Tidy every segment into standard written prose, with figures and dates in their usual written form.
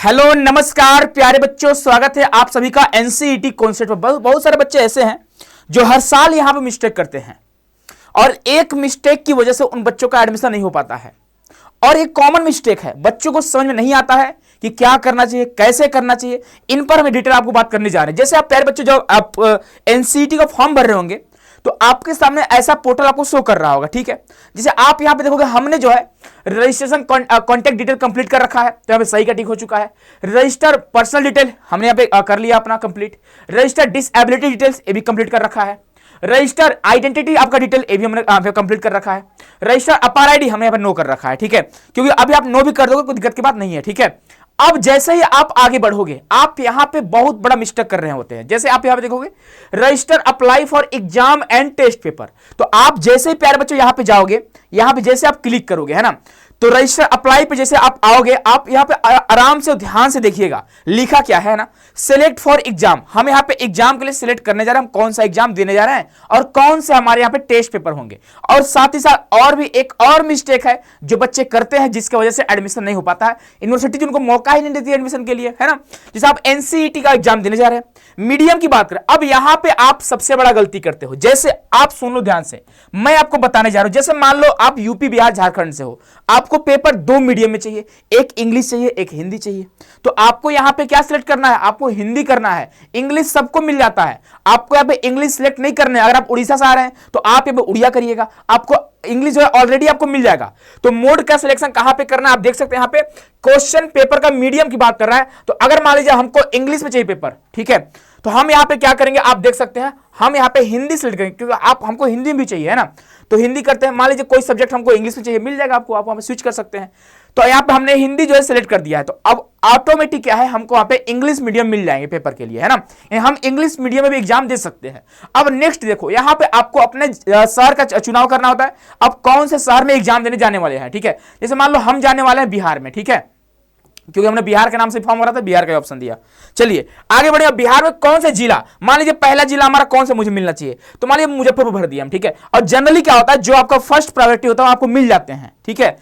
Hello नमस्कार प्यारे बच्चों, स्वागत है आप सभी का एनसीईटी कॉन्सेप्ट पर। बहुत सारे बच्चे ऐसे हैं जो हर साल यहां पे मिस्टेक करते हैं और एक मिस्टेक की वजह से उन बच्चों का एडमिशन नहीं हो पाता है। और एक कॉमन मिस्टेक है, बच्चों को समझ में नहीं आता है कि क्या करना चाहिए, कैसे करना चाहिए। इन पर हम डिटेल आपको बात करने जा रहे हैं। जैसे आप प्यारे बच्चों जब आप एनसीईटी का फॉर्म भर रहे होंगे तो आपके सामने ऐसा पोर्टल आपको शो कर रहा होगा, ठीक है। जैसे आप यहां पे देखोगे हमने जो है रजिस्ट्रेशन कॉन्टैक्ट डिटेल कंप्लीट कर रखा है, तो यहां पे सही का टिक हो चुका है। रजिस्टर पर्सनल डिटेल हमने यहां पे कर लिया अपना कंप्लीट। रजिस्टर डिसेबिलिटी डिटेल्स ये भी कंप्लीट कर रखा है। रजिस्टर आइडेंटिटी आपका डिटेल ये भी हमने यहां पे कंप्लीट कर रखा है। रजिस्टर अपार आईडी हमने यहां पे नो कर रखा है, ठीक है, क्योंकि अभी आप नो भी कर दोगे कोई दिक्कत की बात नहीं है, ठीक है। अब जैसे ही आप आगे बढ़ोगे आप यहां पे बहुत बड़ा मिस्टेक कर रहे होते हैं। जैसे आप यहां पे देखोगे register apply for exam and test paper, तो आप जैसे ही प्यारे बच्चों यहां पे जाओगे, यहां पे जैसे आप क्लिक करोगे है ना, तो रजिस्टर अप्लाई पे जैसे आप आओगे, आप यहां पे आराम से ध्यान से देखिएगा लिखा क्या है ना, सिलेक्ट फॉर एग्जाम। हम यहां पे एग्जाम के लिए सिलेक्ट करने जा रहे हैं, हम कौन सा एग्जाम देने जा रहे हैं और कौन से हमारे यहां पे टेस्ट पेपर होंगे। और साथ ही साथ और भी एक और मिस्टेक है जो बच्चे करते हैं जिसकी वजह से एडमिशन नहीं हो पाता है। यूनिवर्सिटी उनको मौका ही नहीं देती एडमिशन के लिए, है ना। जैसे आप एनसीईटी का एग्जाम देने जा रहे हैं, मीडियम की बात करें, अब यहां पे आप सबसे बड़ा गलती करते हो। जैसे आप सुन लो ध्यान से, मैं आपको बताने जा रहा हूं। जैसे मान लो आप यूपी बिहार झारखंड से हो, आपको पेपर दो मीडियम में चाहिए, एक इंग्लिश चाहिए एक हिंदी चाहिए, तो आपको यहां पे क्या सिलेक्ट करना है, आपको हिंदी करना है। इंग्लिश सबको मिल जाता है, आपको यहां पे इंग्लिश सिलेक्ट नहीं करना है। अगर आप उड़ीसा से आ रहे हैं तो आप यहां पे उड़िया करिएगा, आपको इंग्लिश जो है ऑलरेडी आपको मिल जाएगा। तो मोड का सिलेक्शन कहां पे करना है आप देख सकते हैं। यहां पे क्वेश्चन पेपर का मीडियम की बात कर रहा है, तो अगर मान लीजिए हमको इंग्लिश में चाहिए पेपर, ठीक है, तो हम यहां पे क्या करेंगे आप देख सकते हैं, हम यहां पे हिंदी सिलेक्ट करेंगे क्योंकि आप हमको हिंदी भी चाहिए है ना, तो हिंदी करते हैं। मान लीजिए कोई सब्जेक्ट हमको इंग्लिश में चाहिए, मिल जाएगा आपको, आप वहां पे स्विच कर सकते हैं। तो यहां पे हमने हिंदी जो है सिलेक्ट कर दिया है, तो अब ऑटोमेटिक क्या है, हमको वहां पे इंग्लिश मीडियम मिल जाएंगे पेपर के लिए, है ना। हम इंग्लिश मीडियम में भी एग्जाम दे सकते हैं। अब नेक्स्ट देखो, यहां पे आपको अपने शहर का चुनाव करना होता है। अब कौन से शहर में एग्जाम देने जाने वाले हैं, ठीक है। जैसे मान लो हम जाने वाले हैं बिहार में, ठीक है, क्योंकि हमने बिहार के नाम से फॉर्म भरा था, बिहार का ऑप्शन दिया। चलिए आगे बढ़े। बिहार में कौन से जिला, मान लीजिए पहला जिला हमारा कौन सा मुझे मिलना चाहिए, तो मान लीजिए मुजफ्फरपुर भर दिया हम, ठीक है। और जनरली क्या होता है, जो आपका फर्स्ट प्रायोरिटी होता है आपको मिल जाते हैं, ठीक है।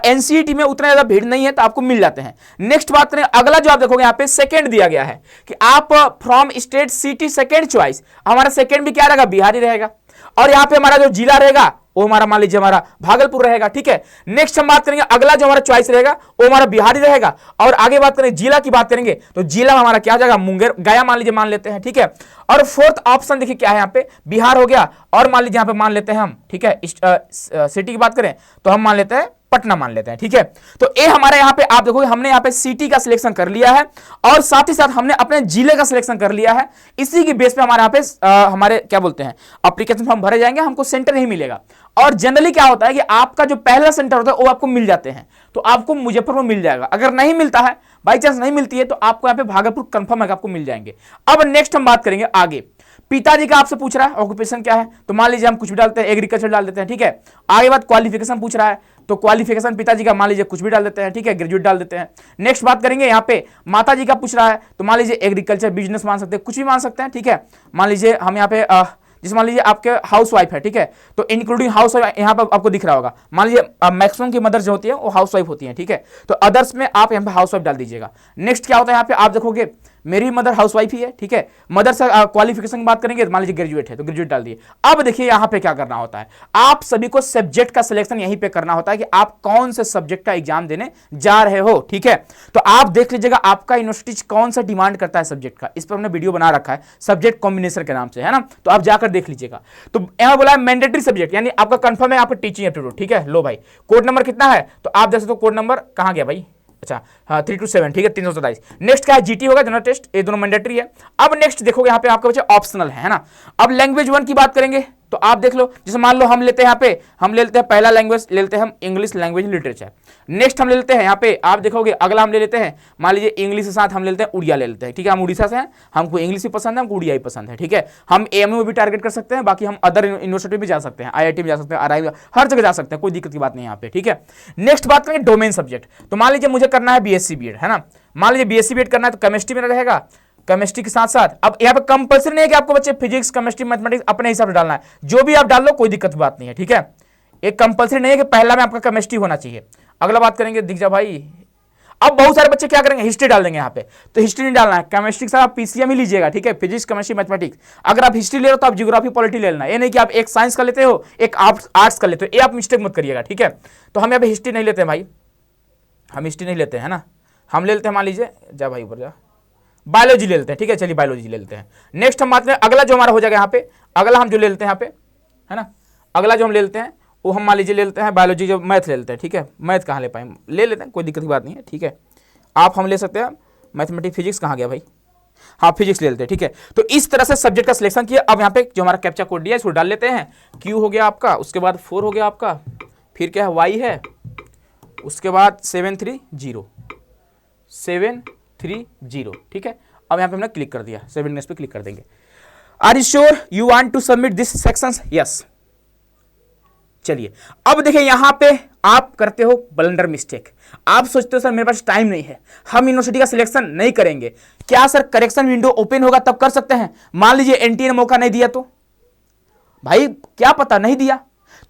एनसीईटी में उतना ज्यादा भीड़ नहीं है तो आपको मिल जाते हैं। नेक्स्ट बात करें, अगला जो आप देखोगे यहाँ पे सेकंड दिया गया है कि आप from state city second choice, हमारा सेकंड भी क्या रहेगा, बिहार ही रहेगा। और यहाँ पे हमारा जो जिला रहेगा वो हमारा मान लीजिए हमारा भागलपुर रहेगा, ठीक है। नेक्स्ट हम बात करेंगे, अगला जो हमारा चॉइस रहेगा वो हमारा बिहारी रहेगा। और आगे बात करें जिला की बात करेंगे तो जिला हमारा क्या हो जाएगा, मुंगेर गया मान लीजिए मान लेते हैं, ठीक है। और फोर्थ ऑप्शन देखिए क्या है, यहाँ पे बिहार हो गया। और मान लीजिए यहाँ पे मान लेते हैं हम, ठीक है, सिटी की बात करें तो हम मान लेते हैं पटना मान लेते हैं, ठीक है। तो ये हमारे यहाँ पे आप देखोगे हमने यहाँ पे सिटी का सिलेक्शन कर लिया है और साथ ही साथ हमने अपने जिले का सिलेक्शन कर लिया है। इसी की बेस पे हमारे यहाँ पे हमारे क्या बोलते हैं एप्लीकेशन फॉर्म भरे जाएंगे, हमको सेंटर नहीं मिलेगा। और जनरली क्या होता है कि आपका जो पहला सेंटर होता है वो आपको मिल जाते हैं, तो आपको मुजफ्फरपुर मिल जाएगा। अगर नहीं मिलता है, बाई चांस नहीं मिलती है, तो आपको यहाँ पे भागलपुर कंफर्म है आपको मिल जाएंगे। अब नेक्स्ट हम बात करेंगे आगे, पिताजी का आपसे पूछ रहा है ऑक्यूपेशन क्या है, तो मान लीजिए हम कुछ भी डालते हैं, एग्रीकल्चर डाल देते हैं, ठीक है। आगे बात क्वालिफिकेशन पूछ रहा है, तो क्वालिफिकेशन पिताजी का मान लीजिए कुछ भी डाल देते हैं, ठीक है, ग्रेजुएट डाल देते हैं। नेक्स्ट बात करेंगे यहाँ पे माताजी का पूछ रहा है, तो मान लीजिए एग्रीकल्चर बिजनेस मान सकते हैं, कुछ भी मान सकते हैं, ठीक है। मान लीजिए हम यहाँ पे जैसे मान लीजिए आपके हाउस वाइफ है, ठीक है, तो इंक्लूडिंग हाउस वाइफ यहाँ पर आपको दिख रहा होगा। मान लीजिए मैक्सिमम की मदर जो होती है वो हाउस वाइफ होती है, ठीक है, तो अदर्स में आप यहाँ पे हाउस वाइफ डाल दीजिएगा। नेक्स्ट क्या होता है यहाँ पे आप देखोगे, मेरी मदर हाउस वाइफ ही है, ठीक है। मदर से क्वालिफिकेशन की बात करेंगे, मान लीजिए ग्रेजुएट है तो ग्रेजुएट डाल दिए। अब देखिए यहाँ पे क्या करना होता है, आप सभी को सब्जेक्ट का सिलेक्शन यहीं पे करना होता है कि आप कौन से सब्जेक्ट का एग्जाम देने जा रहे हो, ठीक है। तो आप देख लीजिएगा आपका यूनिवर्सिटी कौन सा डिमांड करता है सब्जेक्ट का, इस पर हमने वीडियो बना रखा है सब्जेक्ट कॉम्बिनेशन के नाम से, है ना, तो आप जाकर देख लीजिएगा। तो यहाँ बोला है मैंडेटरी सब्जेक्ट, यानी आपका कंफर्म है आपका टीचिंग एप्टीट्यूड, ठीक है। लो भाई कोड नंबर कितना है, तो आप देख सकते हो कोड नंबर कहाँ गया भाई, अच्छा हाँ 327, ठीक है, 327। नेक्स्ट क्या है, जीटी होगा जनरल टेस्ट, ये दोनों मैंडेटरी है। अब नेक्स्ट देखोगे यहाँ पे आपके बच्चे ऑप्शनल है ना। अब लैंग्वेज 1 की बात करेंगे तो आप देख लो, जैसे मान लो हम लेते हैं यहाँ पे, हम ले लेते हैं पहला लैंग्वेज ले लेते हैं हम इंग्लिश लैंग्वेज लिटरेचर। नेक्स्ट हम ले लेते हैं यहाँ पे आप देखोगे अगला हम ले लेते हैं, मान लीजिए इंग्लिश के साथ हम ले लेते हैं उड़िया ले लेते हैं, ठीक है। हम उड़ीसा से हैं, हमको इंग्लिश भी पसंद है, हमको उड़िया ही पसंद है, ठीक है। हम एएमयू में भी टारगेट कर सकते हैं, बाकी हम अदर यूनिवर्सिटी में जा सकते हैं, आईआईटी में जा सकते हैं, आरआई हर जगह जा सकते हैं, कोई दिक्कत की बात नहीं यहाँ पे, ठीक है। नेक्स्ट बात करेंगे डोमेन सब्जेक्ट, तो मान लीजिए मुझे करना है बीएससी बीएड, है ना। मान लीजिए बीएससी बीएड करना है तो केमिस्ट्री में रहेगा, केमिस्ट्री के साथ साथ अब यहाँ पे कंपल्सरी नहीं है कि आपको बच्चे फिजिक्स केमिस्ट्री मैथमेटिक्स अपने हिसाब से डालना है, जो भी आप डाल लो कोई दिक्कत की बात नहीं है, ठीक है। एक कंपल्सरी नहीं है कि पहला में आपका केमिस्ट्री होना चाहिए। अगला बात करेंगे, दिख जा भाई, अब बहुत सारे बच्चे क्या करेंगे, हिस्ट्री डाल देंगे यहाँ पे, तो हिस्ट्री नहीं डालना है, केमिस्ट्री सर आप पीसीएम ही लीजिएगा, ठीक है, फिजिक्स केमिस्ट्री मैथमेटिक्स। अगर आप हिस्ट्री ले रहे हो तो आप ज्योग्राफी पॉलिटी ले लेना, ये नहीं कि आप एक साइंस का लेते हो एक आर्ट्स का लेते हो, ये आप मिस्टेक मत करिएगा, ठीक है। तो हम यहाँ पे हिस्ट्री नहीं लेते हैं भाई, हम हिस्ट्री नहीं लेते हैं ना, हम ले लेते हैं, मान लीजिए जा भाई ऊपर जा, बायोलॉजी ले लेते हैं, ठीक है, चलिए बायोलॉजी ले लेते हैं। नेक्स्ट हम बात करें अगला जो हमारा हो जाएगा यहाँ पे, अगला हम जो ले लेते हैं यहाँ पे, है ना, अगला जो हम ले लेते हैं वो हम मान लीजिए ले लेते हैं बायोलॉजी, जो मैथ ले लेते हैं, ठीक है, मैथ कहाँ ले पाए, ले लेते हैं, कोई दिक्कत की बात नहीं है, ठीक है। आप हम ले सकते हैं मैथमेटिक्स, फिजिक्स कहाँ गया भाई, हाँ फिजिक्स ले लेते हैं, ठीक है। तो इस तरह से सब्जेक्ट का सिलेक्शन किया। अब यहाँ पे जो हमारा कैप्चा कोड दिया है इसको डाल लेते हैं, क्यू हो गया आपका, उसके बाद 4 हो गया आपका, फिर क्या है वाई है, उसके बाद 730, ठीक है। अब यहाँ पे हमने क्लिक कर दिया, 7 पे क्लिक कर देंगे। Are you sure you want to submit this sections, yes. चलिए अब देखिए यहां पे आप करते हो ब्लंडर मिस्टेक, आप सोचते हो सर मेरे पास टाइम नहीं है, हम यूनिवर्सिटी का सिलेक्शन नहीं करेंगे। क्या सर करेक्शन विंडो ओपन होगा तब कर सकते हैं? मान लीजिए एनटीए ने मौका नहीं दिया तो भाई क्या पता नहीं दिया,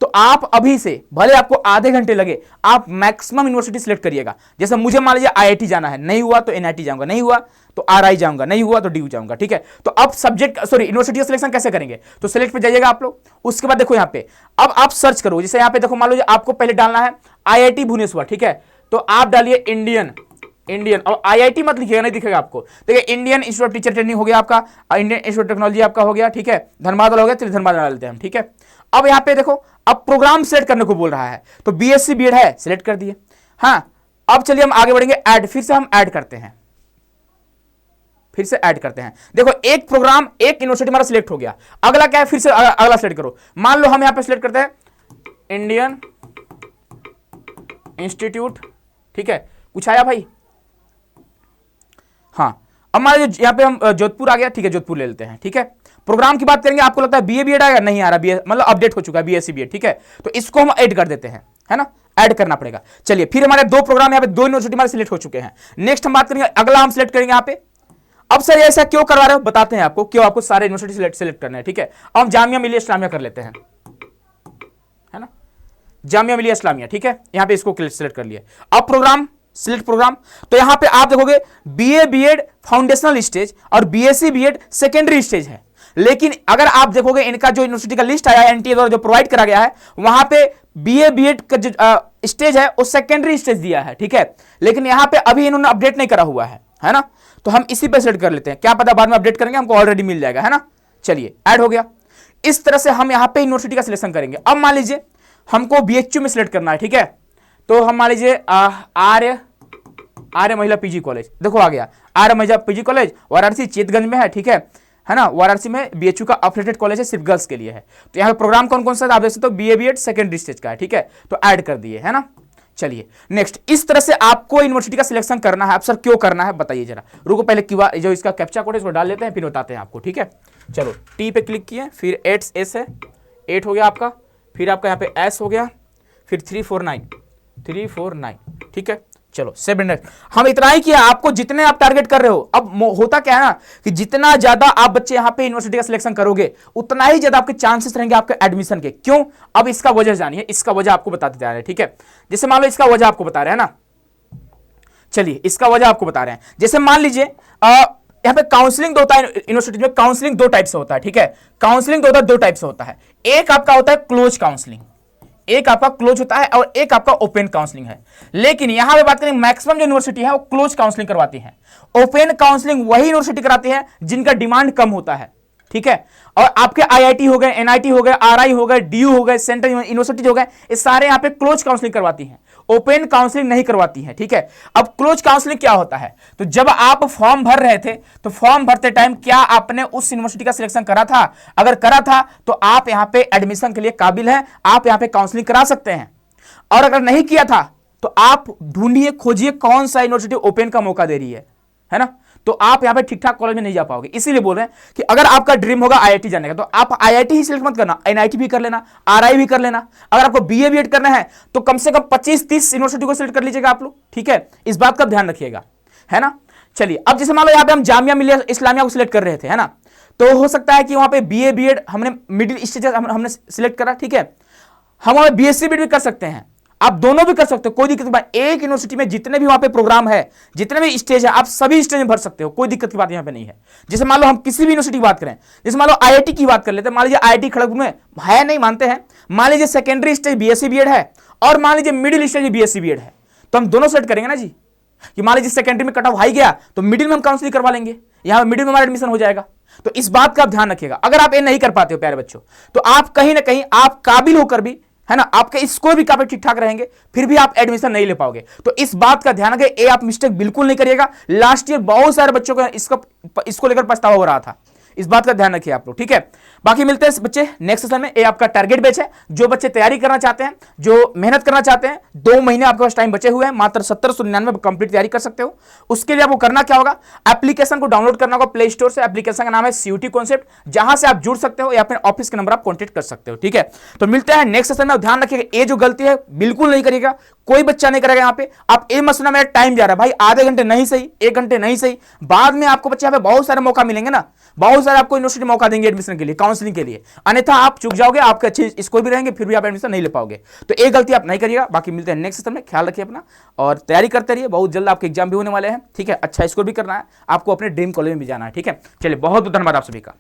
तो आप अभी से भले आपको आधे घंटे लगे, आप मैक्सिमम यूनिवर्सिटी सिलेक्ट करिएगा। जैसे मुझे मान लीजिए आईआईटी जाना है, नहीं हुआ तो एनआईटी जाऊंगा, नहीं हुआ तो आरआई जाऊंगा, नहीं हुआ तो डीयू जाऊंगा, ठीक है। तो अब सब्जेक्ट यूनिवर्सिटी का सिलेक्शन कैसे करेंगे, तो सिलेक्ट पे जाइएगा आप लोग। उसके बाद देखो यहाँ पे अब आप सर्च करो, जैसे यहाँ पे देखो मान लीजिए आपको पहले डालना है आईआईटी भुवनेश्वर, ठीक है, तो आप डालिए इंडियन और आईआईटी मत लिखिएगा, नहीं दिखेगा आपको। देखिए Indian institute of teacher training हो गया आपका, इंडियन इंस्टीट्यूट ऑफ टेक्नोलॉजी आपका हो गया, ठीक है, धनबाद वाला हो गया, चलिए धनबाद डाल देते हैं हम, ठीक है। अब यहाँ पे देखो अब प्रोग्राम सेलेक्ट करने को बोल रहा है, तो बीएससी बीएड है, सिलेक्ट कर दिए। हाँ अब चलिए हम आगे बढ़ेंगे, ऐड, फिर से हम ऐड करते हैं, फिर से ऐड करते हैं। देखो एक प्रोग्राम एक यूनिवर्सिटी हमारा सिलेक्ट हो गया, अगला क्या है, फिर से अगला सिलेक्ट करो। मान लो हम यहाँ पे सिलेक्ट करते हैं इंडियन इंस्टीट्यूट, ठीक है, कुछ आया भाई, हाँ अब मान लीजिए यहाँ पे हम जोधपुर आ गया, ठीक है, जोधपुर ले लेते हैं, ठीक है। प्रोग्राम की बात करेंगे, आपको लगता है बीए बीएड आएगा, नहीं आ रहा, बीए मतलब अपडेट हो चुका है बीएससी बीएड, ठीक है, तो इसको हम ऐड कर देते हैं, है ना, ऐड करना पड़ेगा। चलिए फिर हमारे दो प्रोग्राम यहाँ पे, दो यूनिवर्सिटी हमारे सिलेक्ट हो चुके हैं। नेक्स्ट हम बात करेंगे, अगला हम सिलेक्ट करेंगे यहाँ पे। अब सर ऐसा क्यों करवा रहे हो, बताते हैं आपको क्यों आपको सारे यूनिवर्सिटी सिलेक्ट करने हैं, ठीक है। अब हम जामिया मिलिया इस्लामिया कर लेते हैं, है ना, जामिया मिलिया इस्लामिया, ठीक है, यहाँ पे इसको सिलेक्ट कर लिया। अब प्रोग्राम सिलेक्ट प्रोग्राम, तो यहां पे आप देखोगे बीए बीएड फाउंडेशनल स्टेज और बीएससी बीएड सेकेंडरी स्टेज है। लेकिन अगर आप देखोगे इनका जो यूनिवर्सिटी का लिस्ट आया है एनटीए द्वारा जो प्रोवाइड करा गया है, वहां पे बीए बीएड का जो स्टेज है वो सेकेंडरी स्टेज दिया है, ठीक है। लेकिन यहां पे अभी इन्होंने अपडेट नहीं करा हुआ है ना, तो हम इसी पे सेलेक्ट कर लेते हैं, क्या पता बाद में अपडेट करेंगे, हमको ऑलरेडी मिल जाएगा, है ना। चलिए ऐड हो गया। इस तरह से हम यहां पे यूनिवर्सिटी का सिलेक्शन करेंगे। अब मान लीजिए हमको बीएचयू में सिलेक्ट करना है, ठीक है, तो हम मान लीजिए आर्य महिला पीजी कॉलेज, देखो आ गया आर्य महिला पीजी कॉलेज, वाराणसी चेतगंज में है, ठीक है ना, वाराणसी में बीएचयू का अफिलिएटेड कॉलेज है, सिर्फ गर्ल्स के लिए है। तो यहाँ पे प्रोग्राम कौन कौन सा आप देख सकते हो, बीए बीएड सेकेंडरी स्टेज का है, ठीक है, तो ऐड कर दिए, है ना। चलिए नेक्स्ट, इस तरह से आपको यूनिवर्सिटी का सिलेक्शन करना है। अब सर क्यों करना है बताइए जरा, रुको पहले क्यूआर जो इसका कैप्चा कोड है इसको डाल लेते हैं, फिर बताते हैं आपको, ठीक है। चलो टी पे क्लिक किए, फिर 8S है, 8 हो गया आपका, फिर आपका यहाँ पे S हो गया, फिर 349, ठीक है। चलो 700, हम इतना ही किया, आपको जितने आप टारगेट कर रहे हो। अब होता क्या है ना कि जितना ज्यादा आप बच्चे यहाँ पे यूनिवर्सिटी का सिलेक्शन करोगे उतना ही ज्यादा आपके चांसेस रहेंगे आपके एडमिशन के। क्यों, अब इसका वजह जानिए, इसका वजह आपको बताते जा रहे हैं, ठीक है। जैसे मान लो इसका वजह आपको बता रहे हैं ना, चलिए इसका वजह आपको बता रहे हैं। जैसे मान लीजिए यहाँ पे काउंसलिंग होता है यूनिवर्सिटी में, काउंसलिंग दो टाइप से होता है, ठीक है, काउंसलिंग दो टाइप से होता है। एक आपका होता है क्लोज काउंसलिंग, एक आपका क्लोज होता है और एक आपका ओपन काउंसलिंग है। लेकिन यहां पे बात करें मैक्सिमम जो यूनिवर्सिटी है वो क्लोज काउंसलिंग करवाती है। ओपन काउंसलिंग वही यूनिवर्सिटी कराती है जिनका डिमांड कम होता है, ठीक है। और आपके आईआईटी हो गए, एनआईटी हो गए, आरआई हो गए, डीयू हो गए, सेंट्रल यूनिवर्सिटी हो गए, ये सारे यहाँ पे क्लोज काउंसलिंग करवाती हैं, ओपन काउंसलिंग नहीं करवाती है, ठीक है। अब क्लोज काउंसलिंग क्या होता है, तो जब आप फॉर्म भर रहे थे तो फॉर्म भरते टाइम क्या आपने उस यूनिवर्सिटी का सिलेक्शन करा था, अगर करा था तो आप यहाँ पे एडमिशन के लिए काबिल हैं, आप यहाँ पे काउंसलिंग करा सकते हैं। और अगर नहीं किया था तो आप ढूंढिए खोजिए कौन सा यूनिवर्सिटी ओपन का मौका दे रही है ना, तो आप यहां पे ठीक ठाक कॉलेज में नहीं जा पाओगे। इसीलिए बोल रहे हैं कि अगर आपका ड्रीम होगा आईआईटी जाने का तो आप आईआईटी ही सिलेक्ट मत करना, एनआईटी भी कर लेना, आरआई भी कर लेना। अगर आपको बीए बीएड करना है तो कम से कम 25-30 यूनिवर्सिटी को सिलेक्ट कर लीजिएगा आप लोग, ठीक है, इस बात का ध्यान रखिएगा, है ना। चलिए अब जैसे मान लो यहाँ पे हम जामिया मिलिया इस्लामिया को सिलेक्ट कर रहे थे, है ना, तो हो सकता है कि वहां पे बीए बीएड हमने मिडिल स्टेज हमने सिलेक्ट करा, ठीक है, हम वहां बीएससी बीएड भी कर सकते हैं। आप दोनों भी कर सकते हो, कोई दिक्कत नहीं। एक यूनिवर्सिटी में जितने भी वहां पे प्रोग्राम है, जितने भी स्टेज है, आप सभी स्टेज में भर सकते हो, कोई दिक्कत की बात यहां पे नहीं है। जैसे मान लो हम किसी भी यूनिवर्सिटी की बात करें, जैसे मान लो आईआईटी की बात कर लेते हैं, मान लीजिए आईआईटी खड़गपुर में है, नहीं मानते हैं, मान लीजिए सेकेंडरी स्टेज बीएससी बीएड है और मान लीजिए मिडिल स्टेज बीएससी बीएड है, तो हम दोनों सेट करेंगे ना जी, कि मान लीजिए सेकेंडरी में कट ऑफ हाई गया तो मिडिल में हम काउंसलिंग करवा लेंगे, यहां मिडिल में हमारा एडमिशन हो जाएगा। तो इस बात का आप ध्यान रखिएगा। अगर आप ये नहीं कर पाते हो प्यारे बच्चों, तो आप कहीं ना कहीं आप काबिल होकर भी, है ना, आपके स्कोर भी काफी ठीक ठाक रहेंगे, फिर भी आप एडमिशन नहीं ले पाओगे। तो इस बात का ध्यान रखें, ये आप मिस्टेक बिल्कुल नहीं करिएगा। लास्ट ईयर बहुत सारे बच्चों को इसको लेकर पछतावा हो रहा था, इस बात का ध्यान रखिए आप लोग, ठीक है। बाकी मिलते हैं बच्चे नेक्स्ट सेशन में। ये आपका टारगेट बैच है, जो बच्चे तैयारी करना चाहते हैं, जो मेहनत करना चाहते हैं, 2 महीने आपके पास टाइम बचे हुए हैं, मात्र 1799 कंप्लीट तैयारी कर सकते हो। उसके लिए आपको करना क्या होगा, एप्लीकेशन को डाउनलोड करना होगा प्ले स्टोर से। एप्लीकेशन का नाम है सीयूटी कॉन्सेप्ट, जहां से आप जुड़ सकते हो या फिर ऑफिस के नंबर आप कॉन्टेक्ट कर सकते हो, ठीक है। तो मिलते हैं नेक्स्ट सेशन में। ध्यान रखिएगा, ये जो गलती है बिल्कुल नहीं करिएगा, कोई बच्चा नहीं करेगा। यहाँ पे आप ये मत सुना मेरा टाइम जा रहा है, भाई आधे घंटे नहीं सही, 1 घंटे नहीं सही, बाद में आपको बच्चे यहाँ पे बहुत सारे मौका मिलेंगे ना, बहुत सारे आपको यूनिवर्सिटी मौका देंगे एडमिशन के लिए, काउंसलिंग के लिए, अन्यथा आप चूक जाओगे, आपके अच्छे स्कोर भी रहेंगे, फिर भी आप एडमिशन नहीं ले पाओगे। तो एक गलती आप नहीं करिएगा। बाकी मिलते हैं नेक्स्ट सेशन में, ख्याल रखिए अपना और तैयारी करते रहिए, बहुत जल्द आपके एग्जाम भी होने वाले हैं, ठीक है। अच्छा स्कोर भी करना है आपको, अपने ड्रीम कॉलेज में भी जाना है, ठीक है। चलिए बहुत बहुत धन्यवाद आप सभी का।